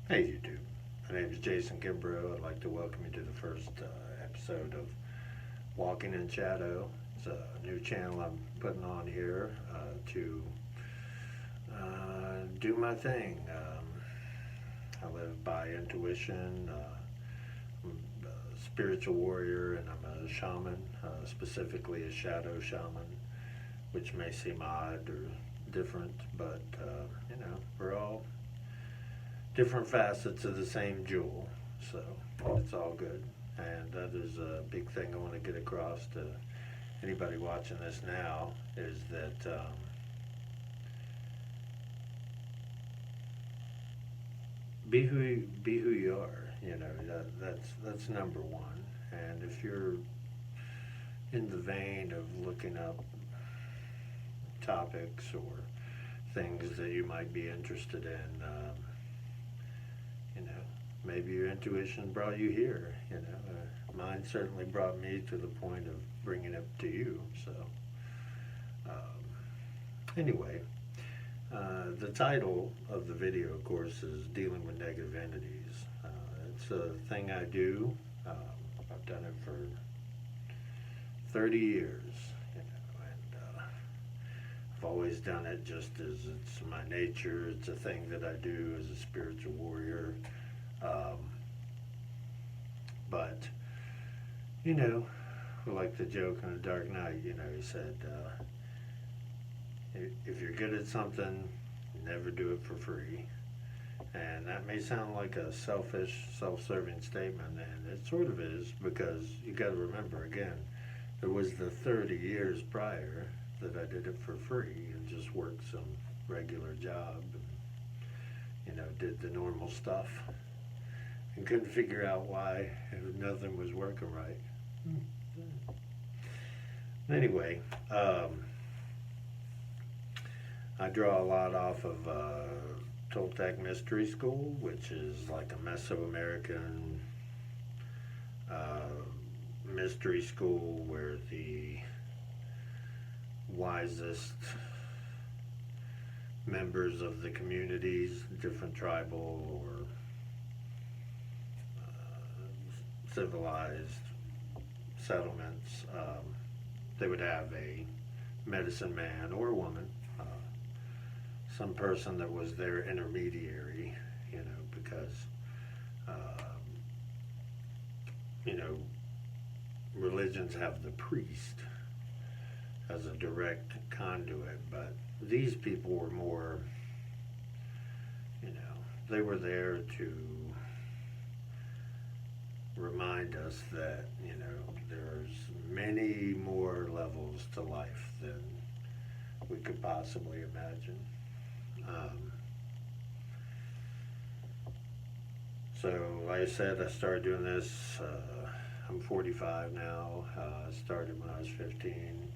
Hey YouTube, my name is Jason Kimbrough. I'd like to welcome you to the first episode of Walking in Shadow. It's a new channel I'm putting on here to do my thing. I live by intuition. I'm a spiritual warrior and I'm a shaman, specifically a shadow shaman, which may seem odd or different, but we're all different facets of the same jewel, so it's all good. And that is a big thing I want to get across to anybody watching this now is that be who you are. That's number one. And if you're in the vein of looking up topics or things that you might be interested in, you know, maybe your intuition brought you here. Mine certainly brought me to the point of bringing it to you. So, anyway, the title of the video, of course, is Dealing with Negative Entities. It's a thing I do. I've done it for 30 years, and I've always done it just as it's my nature. It's a thing that I do as a spiritual warrior. But, like the joke in The Dark Knight, he said, if you're good at something, never do it for free. And that may sound like a selfish, self-serving statement, and it sort of is, because you got to remember, again, it was the 30 years prior that I did it for free and just worked some regular job and, did the normal stuff and couldn't figure out why nothing was working right. Anyway, I draw a lot off of Toltec Mystery School, which is like a Mesoamerican mystery school where the wisest members of the communities, different tribal or civilized settlements, they would have a medicine man or woman, some person that was their intermediary, because, religions have the priest as a direct conduit, but these people were more, they were there to remind us that, there's many more levels to life than we could possibly imagine. So, like I said, I started doing this. I'm 45 now. I started when I was 15.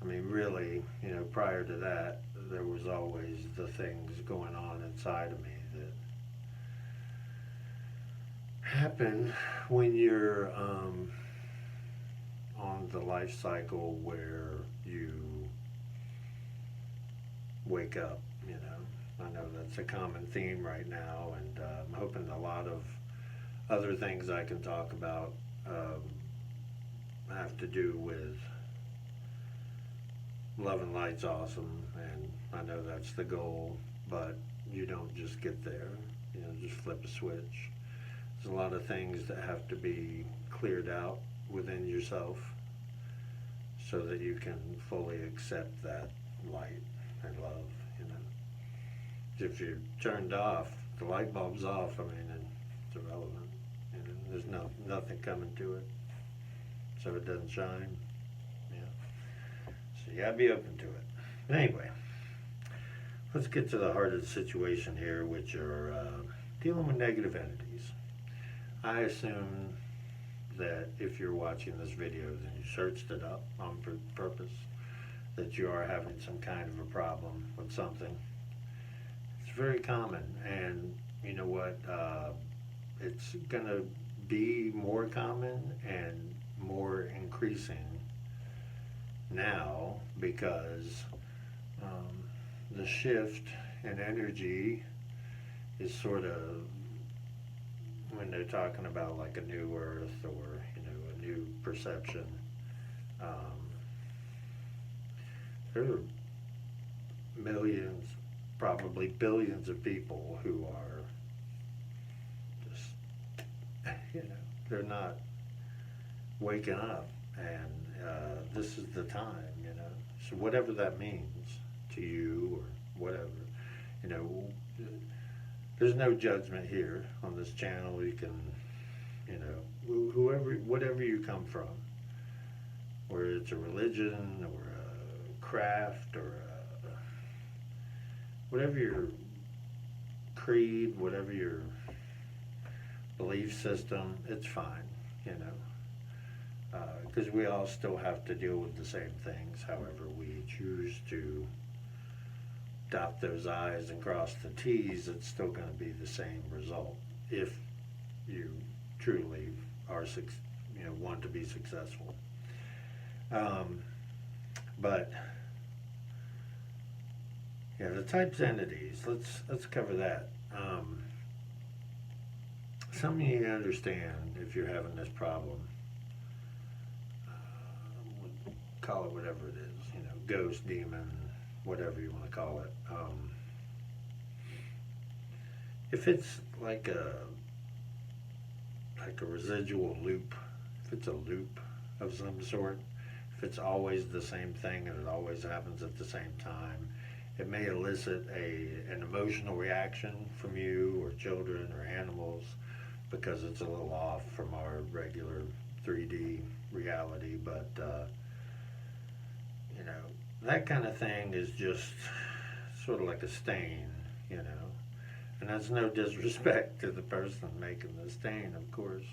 I mean, really, prior to that, there was always the things going on inside of me that happen when you're on the life cycle where you wake up. I know that's a common theme right now, and I'm hoping a lot of other things I can talk about have to do with love and light's awesome, and I know that's the goal, but you don't just get there, just flip a switch. There's a lot of things that have to be cleared out within yourself so that you can fully accept that light and love. If you're turned off, the light bulb's off, it's irrelevant. There's nothing coming to it, so it doesn't shine. So you gotta be open to it. But anyway, let's get to the heart of the situation here, which are dealing with negative entities. I assume that if you're watching this video, then you searched it up on purpose, that you are having some kind of a problem with something. It's very common, and you know what? It's gonna be more common and more increasing now because the shift in energy is sort of when they're talking about like a new earth or, a new perception. Um, there are millions, probably billions of people who are just, they're not waking up, and this is the time, So whatever that means to you or whatever, you know, there's no judgment here on this channel. You can, whatever you come from, whether it's a religion or a craft or whatever your creed, whatever your belief system, it's fine, because we all still have to deal with the same things. However, we choose to dot those I's and cross the T's, it's still going to be the same result if you truly are, want to be successful. But yeah, the types entities. Let's cover that. Something you need to understand if you're having this problem. Call it whatever it is, ghost, demon, whatever you want to call it. If it's like a residual loop, if it's a loop of some sort, if it's always the same thing and it always happens at the same time, it may elicit an emotional reaction from you or children or animals because it's a little off from our regular 3D reality. But that kind of thing is just sort of like a stain, and that's no disrespect to the person making the stain, of course,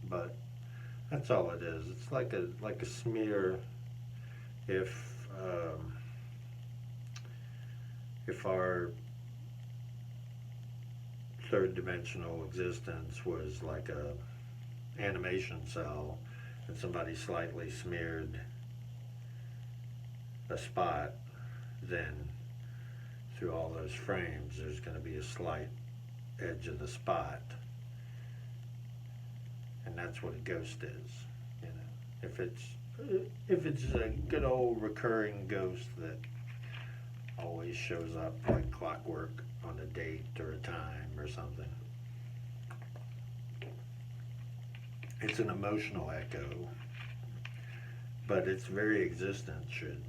but that's all it is. It's like a smear. If our third dimensional existence was like a animation cell and somebody slightly smeared a spot, then through all those frames there's going to be a slight edge of the spot, and that's what a ghost is. If it's a good old recurring ghost that always shows up like clockwork on a date or a time or something, it's an emotional echo, but its very existence should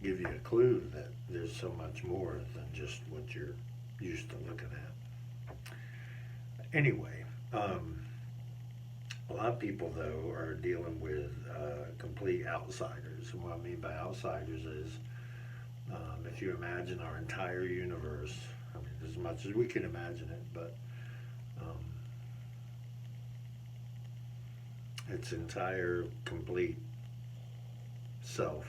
give you a clue that there's so much more than just what you're used to looking at. Anyway, a lot of people, though, are dealing with complete outsiders. And what I mean by outsiders is if you imagine our entire universe, as much as we can imagine it, but its entire complete self.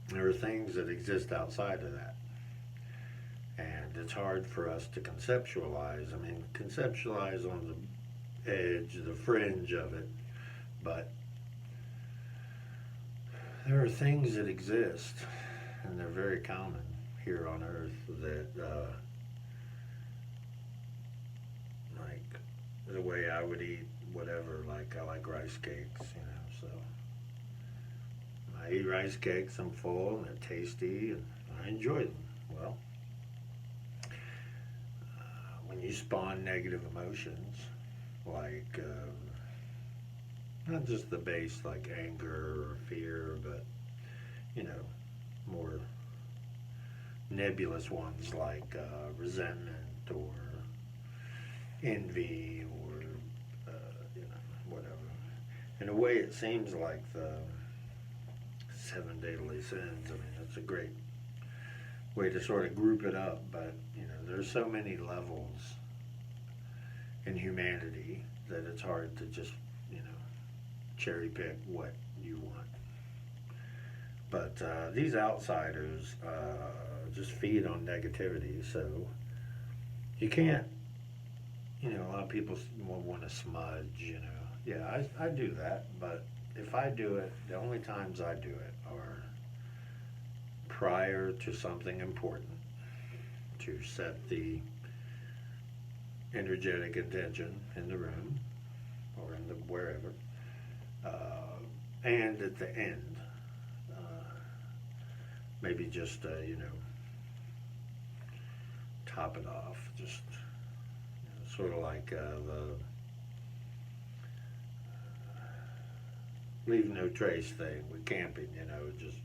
There are things that exist outside of that, and it's hard for us to conceptualize. Conceptualize on the edge, the fringe of it, but there are things that exist, and they're very common here on Earth that, like the way I would eat whatever, like I like rice cakes, so I eat rice cakes, I'm full, and they're tasty, and I enjoy them. Well, when you spawn negative emotions, like not just the base like anger or fear, but more nebulous ones like resentment or envy or whatever. In a way, it seems like the 7 deadly sins. It's a great way to sort of group it up, but there's so many levels in humanity that it's hard to just cherry pick what you want. But these outsiders just feed on negativity, so you can't, a lot of people want to smudge, Yeah, I do that, but if I do it, the only times I do it are prior to something important, to set the energetic intention in the room or in the wherever, and at the end, maybe just top it off, just sort of like the leave no trace thing with camping. Just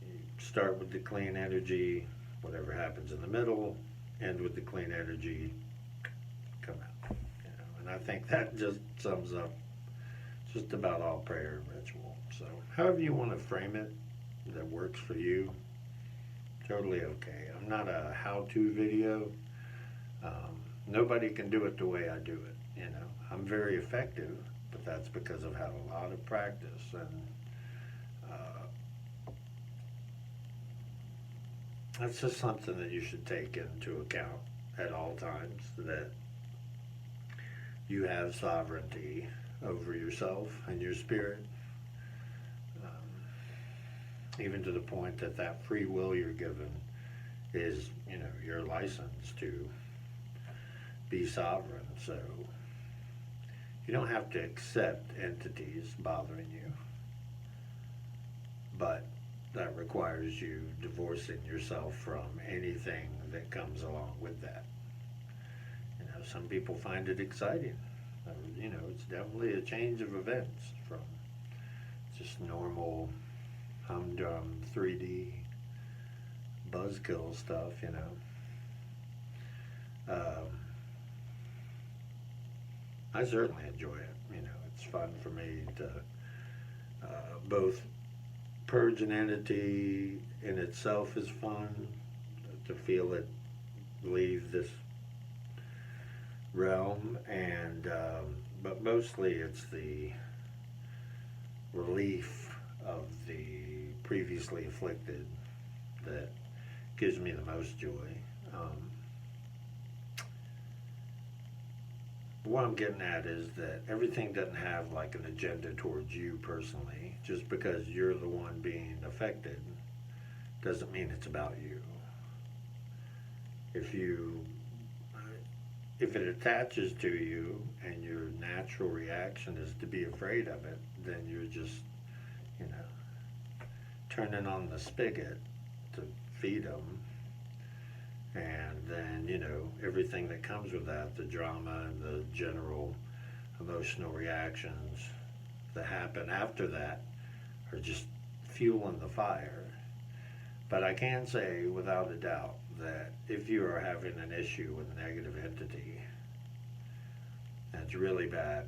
you start with the clean energy, whatever happens in the middle, end with the clean energy, come out. And I think that just sums up just about all prayer and ritual. So however you want to frame it that works for you, totally okay. I'm not a how-to video. Nobody can do it the way I do it. I'm very effective, but that's because I've had a lot of practice, and that's just something that you should take into account at all times, that you have sovereignty over yourself and your spirit, even to the point that that free will you're given is, your license to be sovereign. So you don't have to accept entities bothering you, but that requires you divorcing yourself from anything that comes along with that. Some people find it exciting. It's definitely a change of events from just normal humdrum 3D buzzkill stuff, I certainly enjoy it. It's fun for me to both purge an entity in itself is fun, to feel it leave this realm, and but mostly it's the relief of the previously afflicted that gives me the most joy. What I'm getting at is that everything doesn't have like an agenda towards you personally. Just because you're the one being affected doesn't mean it's about you. If it attaches to you and your natural reaction is to be afraid of it, then you're just, turning on the spigot to feed them. And then, everything that comes with that, the drama and the general emotional reactions that happen after that are just fueling the fire. But I can say without a doubt that if you are having an issue with a negative entity that's really bad,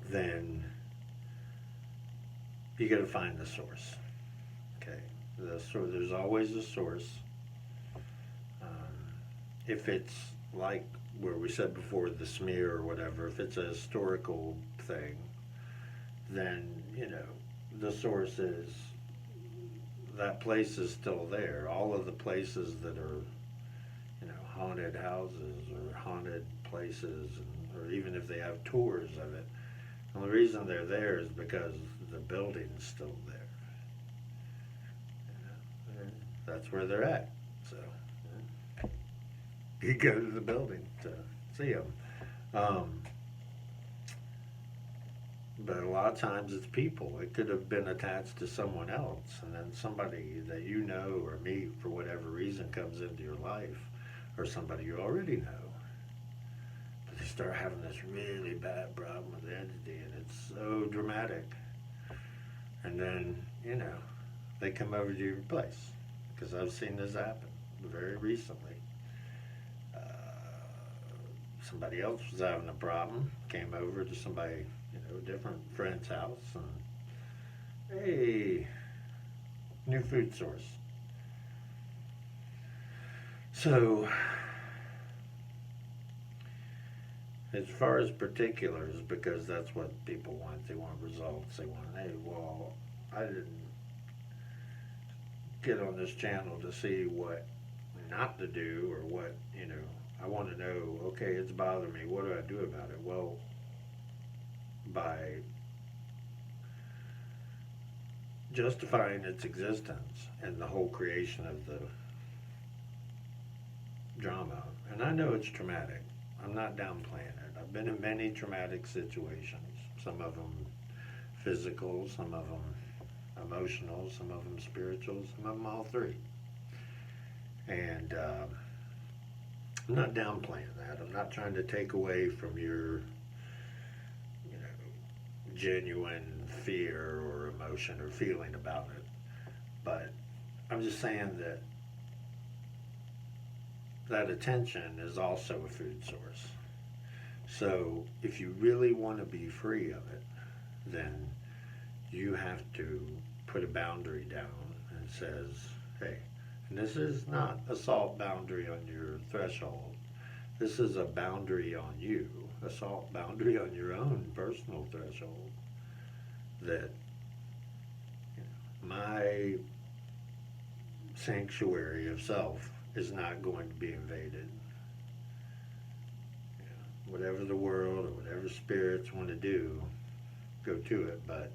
then you got to find the source. Okay, there's always a source. If it's like where we said before, the smear or whatever, if it's a historical thing, then the source is, that place is still there. All of the places that are haunted houses or haunted places, or even if they have tours of it, and the reason they're there is because the building's still there. That's where they're at. So you go to the building to see them. But a lot of times it's people. It could have been attached to someone else, and then somebody that or meet for whatever reason comes into your life, or somebody you already know. But they start having this really bad problem with the entity, and it's so dramatic. And then, they come over to your place, because I've seen this happen very recently. Somebody else was having a problem, came over to somebody, a different friend's house, and hey, new food source. So, as far as particulars, because that's what people want, they want results, they want, hey, well, I didn't get on this channel to see what not to do, or what, I want to know, okay, it's bothering me, what do I do about it? Well, by justifying its existence and the whole creation of the drama. And I know it's traumatic. I'm not downplaying it. I've been in many traumatic situations. Some of them physical, some of them emotional, some of them spiritual, some of them all three. And I'm not downplaying that. I'm not trying to take away from your, genuine fear or emotion or feeling about it. But I'm just saying that that attention is also a food source. So if you really want to be free of it, then you have to put a boundary down and says, hey, and this is not a salt boundary on your threshold. This is a boundary on you, a salt boundary on your own personal threshold, that my sanctuary of self is not going to be invaded. Whatever the world or whatever spirits want to do, go to it, but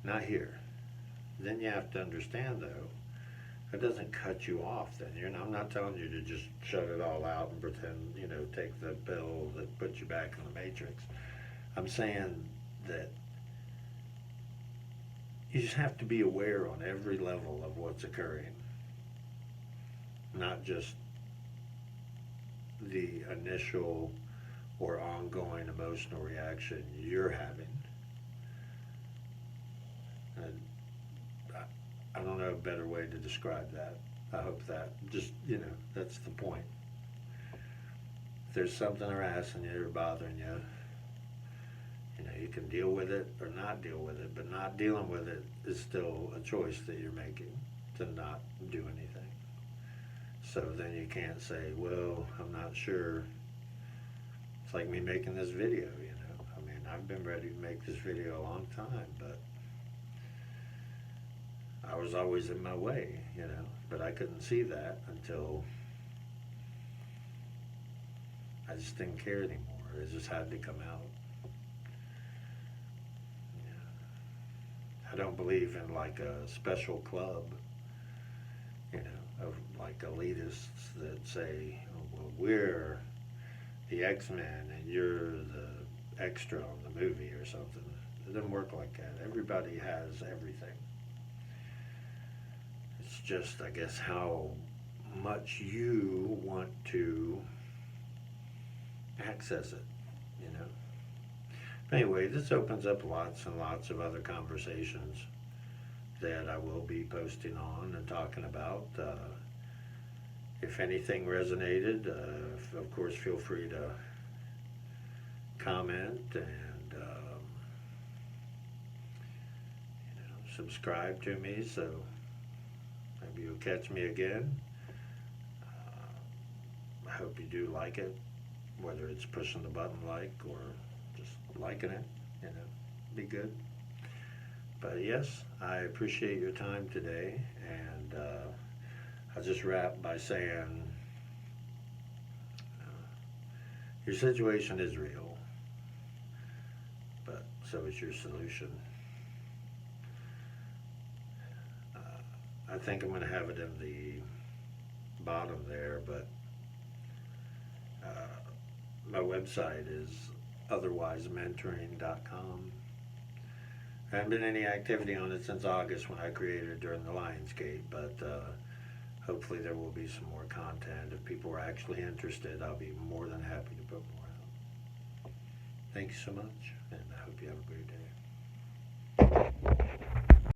not here. Then you have to understand, though, that doesn't cut you off. Then I'm not telling you to just shut it all out and pretend, take the pill that puts you back in the matrix. I'm saying that you just have to be aware on every level of what's occurring, not just the initial or ongoing emotional reaction you're having. And I don't know a better way to describe that. I hope that just, that's the point. If there's something harassing you or bothering you, you can deal with it or not deal with it, but not dealing with it is still a choice that you're making to not do anything. So then you can't say, well, I'm not sure. It's like me making this video, I mean, I've been ready to make this video a long time, but I was always in my way, but I couldn't see that until I just didn't care anymore. It just had to come out. I don't believe in like a special club, of like elitists that say, oh, well, we're the X-Men and you're the extra on the movie or something. It doesn't work like that. Everybody has everything. It's just, I guess, how much you want to access it, Anyway, this opens up lots and lots of other conversations that I will be posting on and talking about. If anything resonated, of course, feel free to comment and subscribe to me, so maybe you'll catch me again. I hope you do like it, whether it's pushing the button like or just liking it, be good. But yes, I appreciate your time today, and I'll just wrap by saying your situation is real, but so is your solution. I think I'm going to have it in the bottom there, but my website is otherwisementoring.com. There hasn't been any activity on it since August when I created it during the Lionsgate, but hopefully there will be some more content. If people are actually interested, I'll be more than happy to put more out. Thank you so much, and I hope you have a great day.